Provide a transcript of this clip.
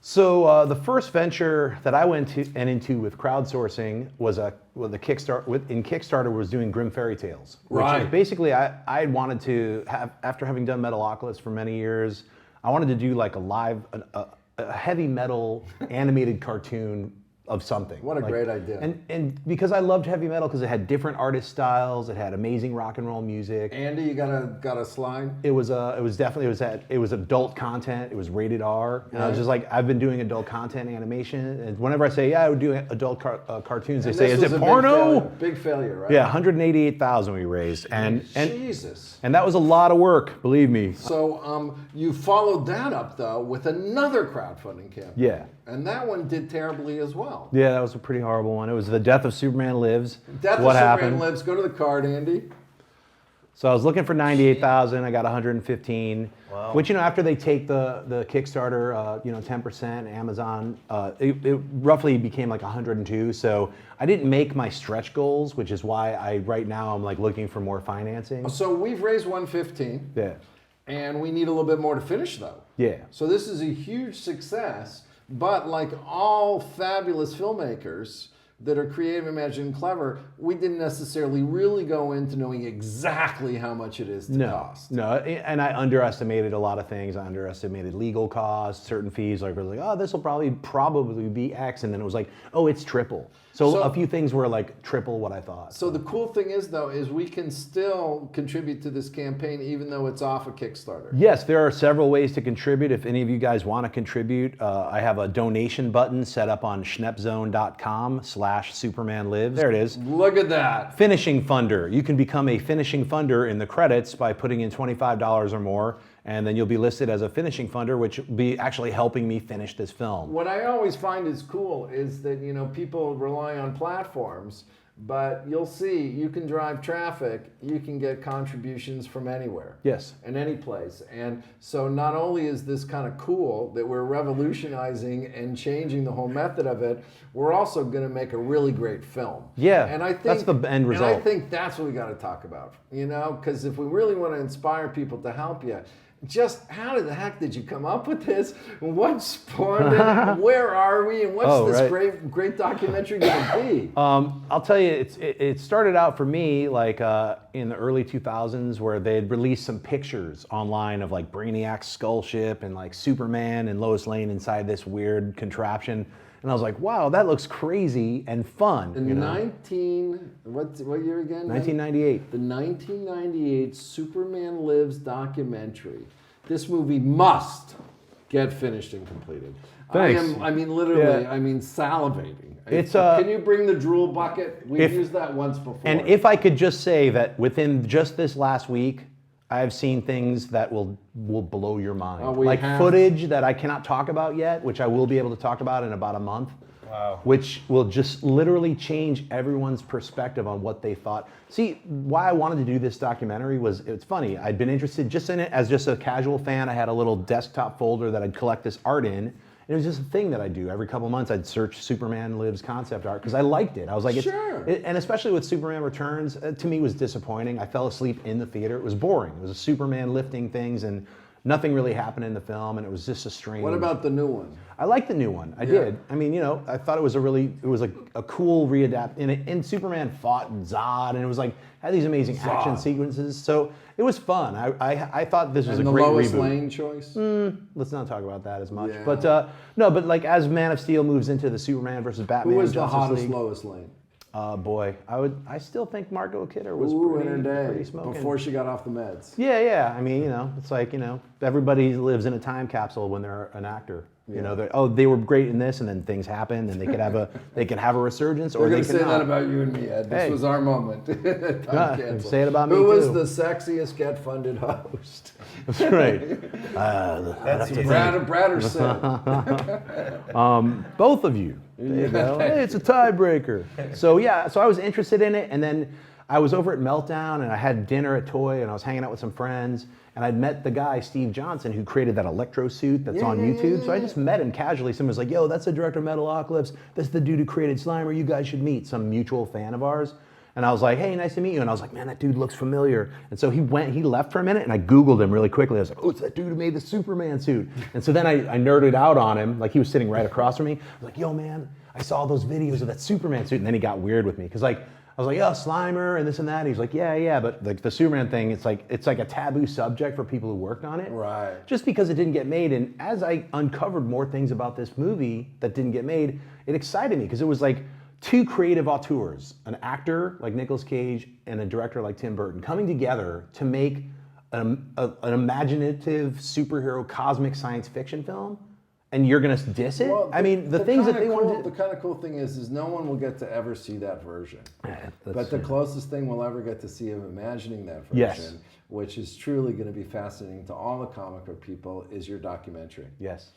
So the first venture that I went into with crowdsourcing was the Kickstarter. In Kickstarter was doing Grim Fairy Tales, which is basically I wanted to have, after having done Metalocalypse for many years, I wanted to do like a heavy metal animated cartoon of something. What a great idea. And because I loved heavy metal because it had different artist styles, it had amazing rock and roll music. Andy, you got a slide? It was adult content. It was rated R. And I was just like, I've been doing adult content animation, and whenever I say, yeah, I would do adult cartoons, they say, is it porno? Big failure, right? Yeah, 188,000 we raised, and Jesus. And that was a lot of work, believe me. So you followed that up though with another crowdfunding campaign. Yeah. And that one did terribly as well. Yeah, that was a pretty horrible one. It was The Death of Superman Lives. Death of Superman Lives. Go to the card, Andy. So I was looking for 98,000. I got 115. Wow. Which, after they take the Kickstarter, 10%, Amazon, it roughly became like 102. So I didn't make my stretch goals, which is why right now I'm like looking for more financing. So we've raised 115. Yeah. And we need a little bit more to finish though. Yeah. So this is a huge success. But like all fabulous filmmakers that are creative, imaginative, and clever, we didn't necessarily really go into knowing exactly how much it is to cost. No, and I underestimated a lot of things. I underestimated legal costs, certain fees. Like, I was like, oh, this will probably be X, and then it was like, oh, it's triple. So a few things were like triple what I thought. So the cool thing is, though, is we can still contribute to this campaign even though it's off a Kickstarter. Yes, there are several ways to contribute. If any of you guys want to contribute, I have a donation button set up on schneppzone.com/SupermanLives. There it is. Look at that. Finishing funder. You can become a finishing funder in the credits by putting in $25 or more, and then you'll be listed as a finishing funder, which will be actually helping me finish this film. What I always find is cool is that, people rely on platforms, but you'll see you can drive traffic, you can get contributions from anywhere. Yes. And any place. And so not only is this kind of cool that we're revolutionizing and changing the whole method of it, we're also going to make a really great film. Yeah, and I think that's the end result. And I think that's what we got to talk about, because if we really want to inspire people to help you, just how the heck did you come up with this? What spawned it? Where are we? And what's this great documentary going to be? I'll tell you, it started out for me like in the early 2000s, where they'd released some pictures online of like Brainiac's skull ship and like Superman and Lois Lane inside this weird contraption. And I was like, wow, that looks crazy and fun. What year again? 1998. The 1998 Superman Lives documentary. This movie must get finished and completed. Thanks. I'm salivating. Can you bring the drool bucket? We've used that once before. And if I could just say that within just this last week, I've seen things that will blow your mind. Footage that I cannot talk about yet, which I will be able to talk about in about a month. Wow. Which will just literally change everyone's perspective on what they thought. See, why I wanted to do this documentary was, it's funny, I'd been interested just in it as just a casual fan. I had a little desktop folder that I'd collect this art in. It was just a thing that I do. Every couple of months, I'd search Superman Lives concept art because I liked it. I was like, and especially with Superman Returns, to me, it was disappointing. I fell asleep in the theater. It was boring. It was a Superman lifting things, and nothing really happened in the film, and it was just a strange. What about the new one? I liked the new one. I did. I mean, I thought it was a cool readapt. And Superman fought Zod, and it was like had these amazing action sequences. So it was fun. I thought this was a great reboot. And the Lois Lane choice? Let's not talk about that as much. Yeah. But but like as Man of Steel moves into the Superman versus Batman, who was the hottest Lois Lane? Boy, I still think Margot Kidder was pretty smoking. Before she got off the meds. Yeah. I mean, it's like, everybody lives in a time capsule when they're an actor. They were great in this, and then things happen, and they could have a resurgence, or they could not. We're going to say that about you and me, Ed. This was our moment. Say it about me, Who was too. the sexiest get-funded host? That's right. That's Brad or Sid? Both of you. There you go. Hey, it's a tiebreaker. So I was interested in it, and then I was over at Meltdown, and I had dinner at Toy, and I was hanging out with some friends, and I'd met the guy, Steve Johnson, who created that electro suit that's on YouTube. So I just met him casually. Someone was like, yo, that's the director of Metalocalypse. That's the dude who created Slimer. You guys should meet. Some mutual fan of ours. And I was like, hey, nice to meet you. And I was like, man, that dude looks familiar. And so he left for a minute, and I Googled him really quickly. I was like, oh, it's that dude who made the Superman suit. And so then I nerded out on him, like he was sitting right across from me. I was like, yo, man, I saw those videos of that Superman suit. And then he got weird with me, because like, I was like, oh, Slimer and this and that. And he's like, yeah, but like the Superman thing, it's like a taboo subject for people who worked on it. Right. Just because it didn't get made. And as I uncovered more things about this movie that didn't get made, it excited me, because it was like two creative auteurs, an actor like Nicolas Cage and a director like Tim Burton, coming together to make an imaginative superhero cosmic science fiction film. And you're gonna diss it? Well, I mean, the things that they want to do. The kind of cool thing is no one will get to ever see that version. Yeah, but the closest thing we'll ever get to see of imagining that version, yes, which is truly going to be fascinating to all the comic book people, is your documentary. Yes.